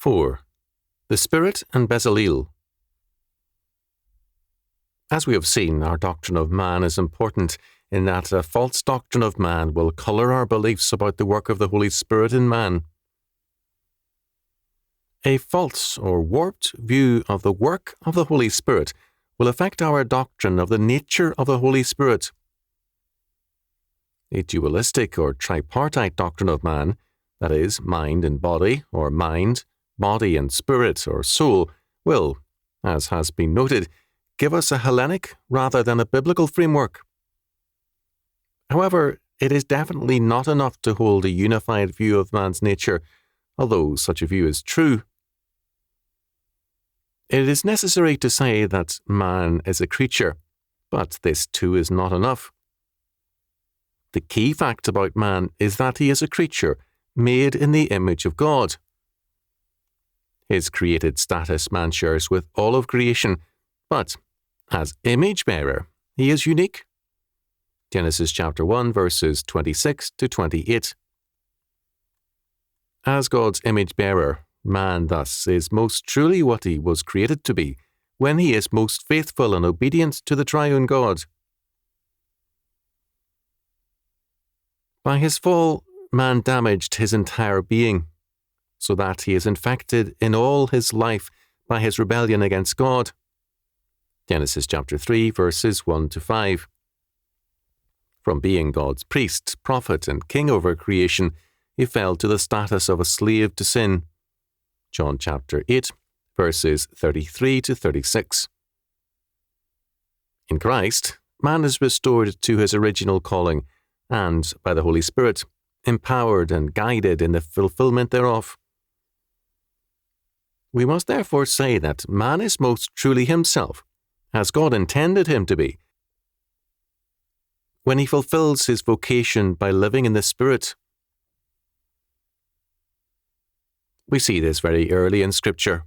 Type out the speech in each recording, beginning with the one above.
4. The Spirit and Bezaleel. As we have seen, our doctrine of man is important in that a false doctrine of man will colour our beliefs about the work of the Holy Spirit in man. A false or warped view of the work of the Holy Spirit will affect our doctrine of the nature of the Holy Spirit. A dualistic or tripartite doctrine of man, that is, mind and body, or mind, body and spirit or soul, will, as has been noted, give us a Hellenic rather than a biblical framework. However, it is definitely not enough to hold a unified view of man's nature, although such a view is true. It is necessary to say that man is a creature, but this too is not enough. The key fact about man is that he is a creature made in the image of God. His created status man shares with all of creation, but as image bearer, he is unique. Genesis chapter 1 verses 26 to 28. As God's image bearer, man thus is most truly what he was created to be when he is most faithful and obedient to the triune God. By his fall, man damaged his entire being, so that he is infected in all his life by his rebellion against God. Genesis chapter 3 verses 1 to 5. From being God's priest, prophet, and king over creation, he fell to the status of a slave to sin. John chapter 8 verses 33 to 36. In Christ, man is restored to his original calling and, by the Holy Spirit, empowered and guided in the fulfillment thereof. We must therefore say that man is most truly himself, as God intended him to be, when he fulfills his vocation by living in the Spirit. We see this very early in Scripture.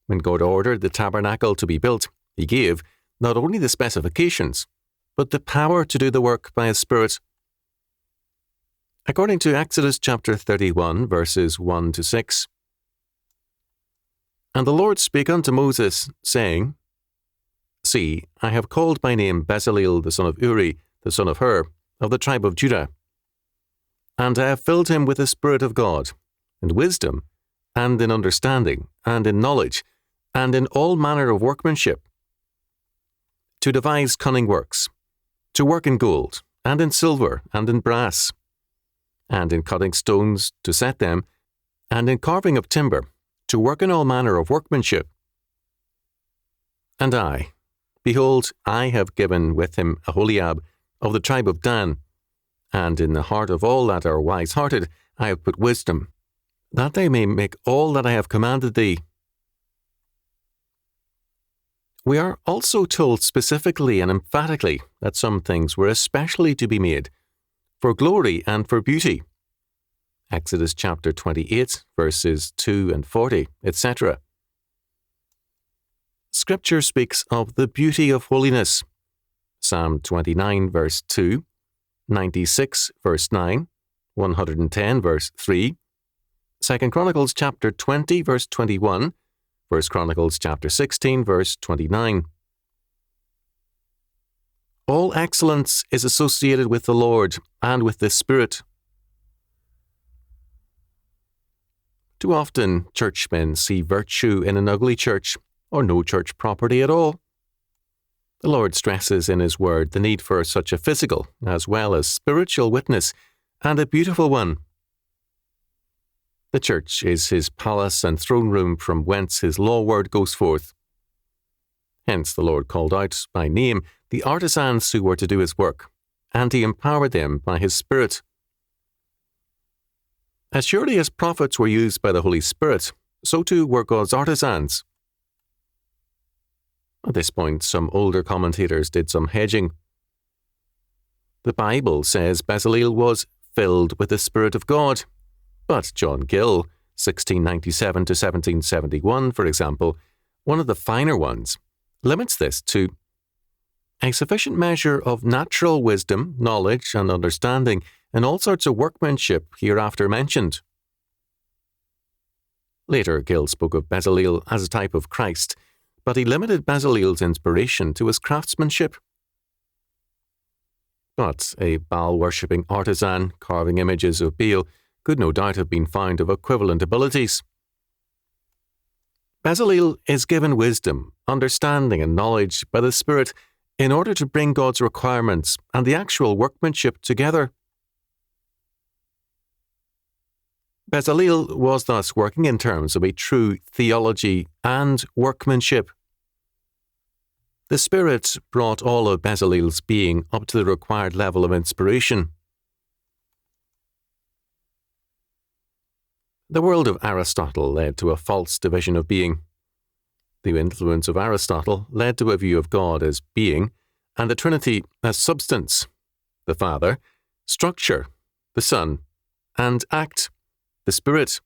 When God ordered the tabernacle to be built, he gave not only the specifications, but the power to do the work by his Spirit. According to Exodus chapter 31, verses 1 to 6, "And the Lord spake unto Moses, saying, See, I have called by name Bezaleel the son of Uri, the son of Hur, of the tribe of Judah. And I have filled him with the Spirit of God, in wisdom, and in understanding, and in knowledge, and in all manner of workmanship, to devise cunning works, to work in gold, and in silver, and in brass, and in cutting stones, to set them, and in carving of timber, to work in all manner of workmanship. And I, behold, I have given with him Aholiab of the tribe of Dan, and in the heart of all that are wise-hearted I have put wisdom, that they may make all that I have commanded thee." We are also told specifically and emphatically that some things were especially to be made, for glory and for beauty. Exodus chapter 28, verses 2 and 40, etc. Scripture speaks of the beauty of holiness. Psalm 29, verse 2, 96, verse 9, 110, verse 3, 2 Chronicles chapter 20, verse 21, 1 Chronicles chapter 16, verse 29. All excellence is associated with the Lord and with the Spirit. Too often, churchmen see virtue in an ugly church, or no church property at all. The Lord stresses in His Word the need for such a physical as well as spiritual witness, and a beautiful one. The church is His palace and throne room from whence His law word goes forth. Hence the Lord called out by name the artisans who were to do His work, and He empowered them by His Spirit. As surely as prophets were used by the Holy Spirit, so too were God's artisans. At this point, some older commentators did some hedging. The Bible says Bezaleel was filled with the Spirit of God, but John Gill, 1697 to 1771, for example, one of the finer ones, limits this to a sufficient measure of natural wisdom, knowledge, and understanding in all sorts of workmanship hereafter mentioned. Later, Gill spoke of Bezaleel as a type of Christ, but he limited Bezaleel's inspiration to his craftsmanship. But a Baal-worshipping artisan carving images of Baal could no doubt have been found of equivalent abilities. Bezaleel is given wisdom, understanding and knowledge by the Spirit in order to bring God's requirements and the actual workmanship together. Bezaleel was thus working in terms of a true theology and workmanship. The Spirit brought all of Bezaleel's being up to the required level of inspiration. The world of Aristotle led to a false division of being. The influence of Aristotle led to a view of God as being, and the Trinity as substance, the Father, structure, the Son, and act, the Spirit.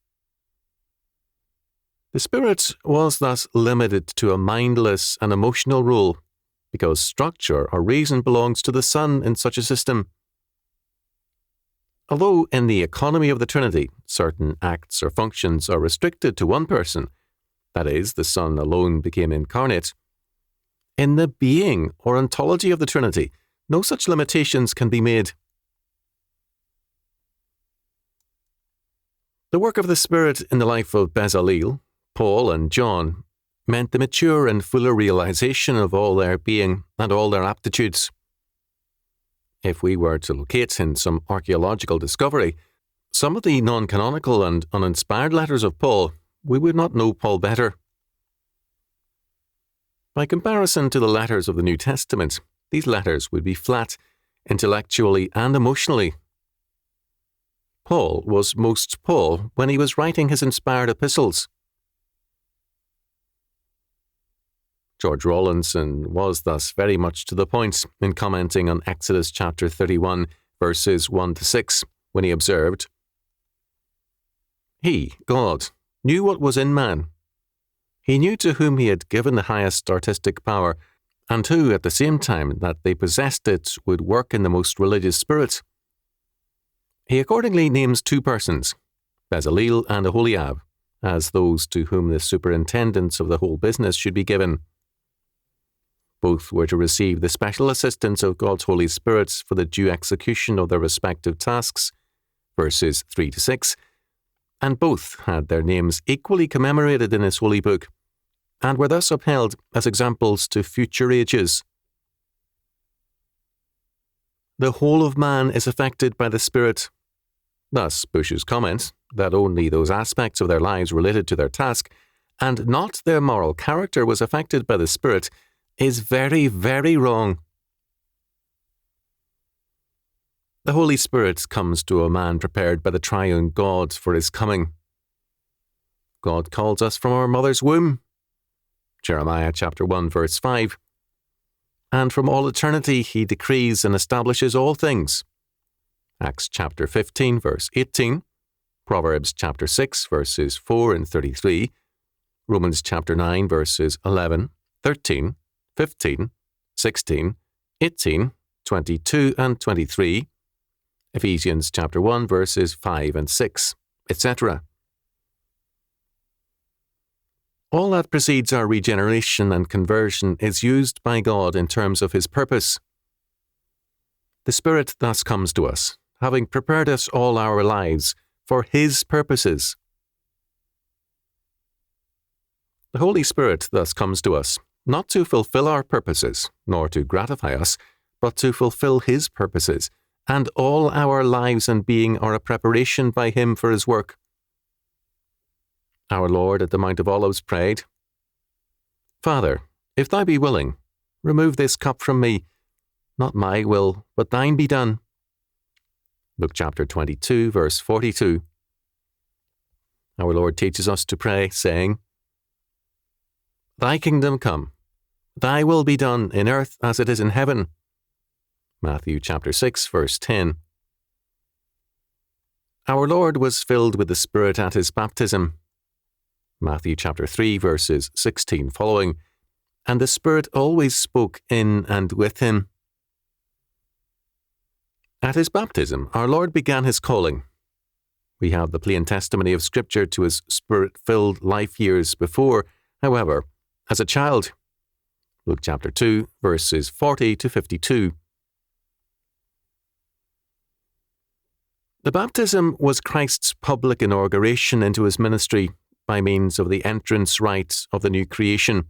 The Spirit was thus limited to a mindless and emotional role, because structure or reason belongs to the Son in such a system. Although in the economy of the Trinity, certain acts or functions are restricted to one person, that is, the Son alone became incarnate, in the being or ontology of the Trinity, no such limitations can be made. The work of the Spirit in the life of Bezaleel, Paul, and John meant the mature and fuller realization of all their being and all their aptitudes. If we were to locate in some archaeological discovery some of the non-canonical and uninspired letters of Paul, we would not know Paul better. By comparison to the letters of the New Testament, these letters would be flat, intellectually and emotionally. Paul was most Paul when he was writing his inspired epistles. George Rawlinson was thus very much to the point in commenting on Exodus chapter 31, verses 1 to 6, when he observed, "He, God, knew what was in man. He knew to whom he had given the highest artistic power, and who, at the same time that they possessed it, would work in the most religious spirit. He accordingly names two persons, Bezaleel and Aholiab, as those to whom the superintendence of the whole business should be given. Both were to receive the special assistance of God's Holy Spirit for the due execution of their respective tasks, verses 3 to 6, and both had their names equally commemorated in his holy book, and were thus upheld as examples to future ages. The whole of man is affected by the Spirit. Thus, Bush's comment that only those aspects of their lives related to their task, and not their moral character, was affected by the Spirit, is very, very wrong. The Holy Spirit comes to a man prepared by the triune God for his coming. God calls us from our mother's womb, Jeremiah chapter 1, verse 5. And from all eternity he decrees and establishes all things, Acts chapter 15, verse 18, Proverbs chapter 6, verses 4 and 33, Romans chapter 9, verses 11, 13, 15, 16, 18, 22 and 23, Ephesians chapter 1, verses 5 and 6, etc. All that precedes our regeneration and conversion is used by God in terms of his purpose. The Spirit thus comes to us, having prepared us all our lives for his purposes. The Holy Spirit thus comes to us, not to fulfill our purposes, nor to gratify us, but to fulfill his purposes, and all our lives and being are a preparation by him for his work. Our Lord at the Mount of Olives prayed, "Father, if thou be willing, remove this cup from me. Not my will, but thine be done." Luke chapter 22, verse 42. Our Lord teaches us to pray, saying, "Thy kingdom come, thy will be done in earth as it is in heaven." Matthew chapter 6, verse 10. Our Lord was filled with the Spirit at his baptism. Matthew chapter 3, verses 16 following, and the Spirit always spoke in and with him. At his baptism, our Lord began his calling. We have the plain testimony of Scripture to his Spirit-filled life years before, however, as a child. Luke chapter 2, verses 40 to 52. The baptism was Christ's public inauguration into his ministry by means of the entrance rite of the new creation.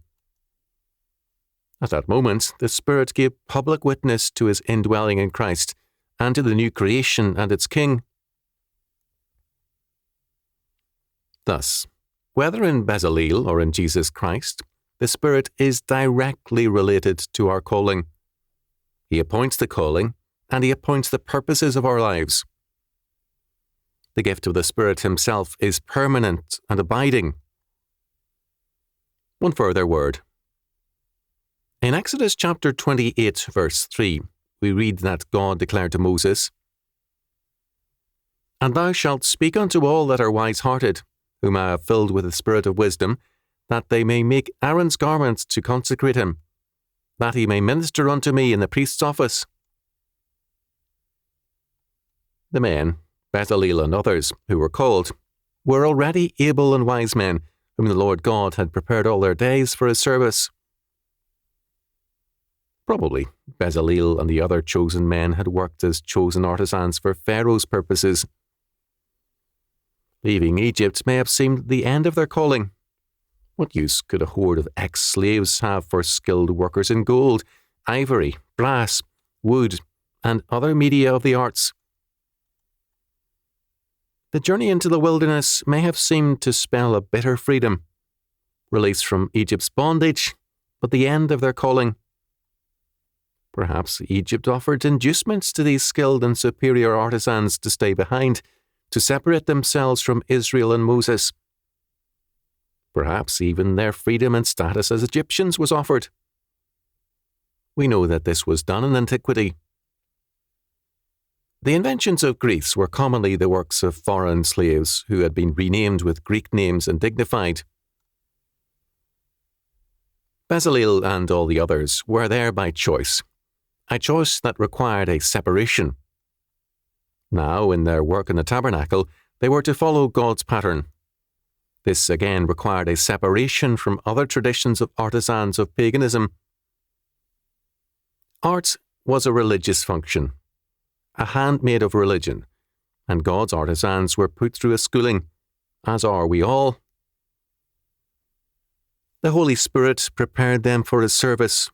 At that moment, the Spirit gave public witness to his indwelling in Christ and to the new creation and its King. Thus, whether in Bezaleel or in Jesus Christ, the Spirit is directly related to our calling. He appoints the calling, and he appoints the purposes of our lives. The gift of the Spirit himself is permanent and abiding. One further word. In Exodus chapter 28, verse 3, we read that God declared to Moses, "And thou shalt speak unto all that are wise-hearted, whom I have filled with the spirit of wisdom, that they may make Aaron's garments to consecrate him, that he may minister unto me in the priest's office." The men, Bezaleel and others, who were called, were already able and wise men, whom the Lord God had prepared all their days for his service. Probably, Bezaleel and the other chosen men had worked as chosen artisans for Pharaoh's purposes. Leaving Egypt may have seemed the end of their calling. What use could a horde of ex-slaves have for skilled workers in gold, ivory, brass, wood, and other media of the arts? The journey into the wilderness may have seemed to spell a bitter freedom, release from Egypt's bondage, but the end of their calling. Perhaps Egypt offered inducements to these skilled and superior artisans to stay behind, to separate themselves from Israel and Moses. Perhaps even their freedom and status as Egyptians was offered. We know that this was done in antiquity. The inventions of Greece were commonly the works of foreign slaves who had been renamed with Greek names and dignified. Bezaleel and all the others were there by choice, a choice that required a separation. Now, in their work in the tabernacle, they were to follow God's pattern. This again required a separation from other traditions of artisans of paganism. Art was a religious function, a handmaid of religion, and God's artisans were put through a schooling, as are we all. The Holy Spirit prepared them for his service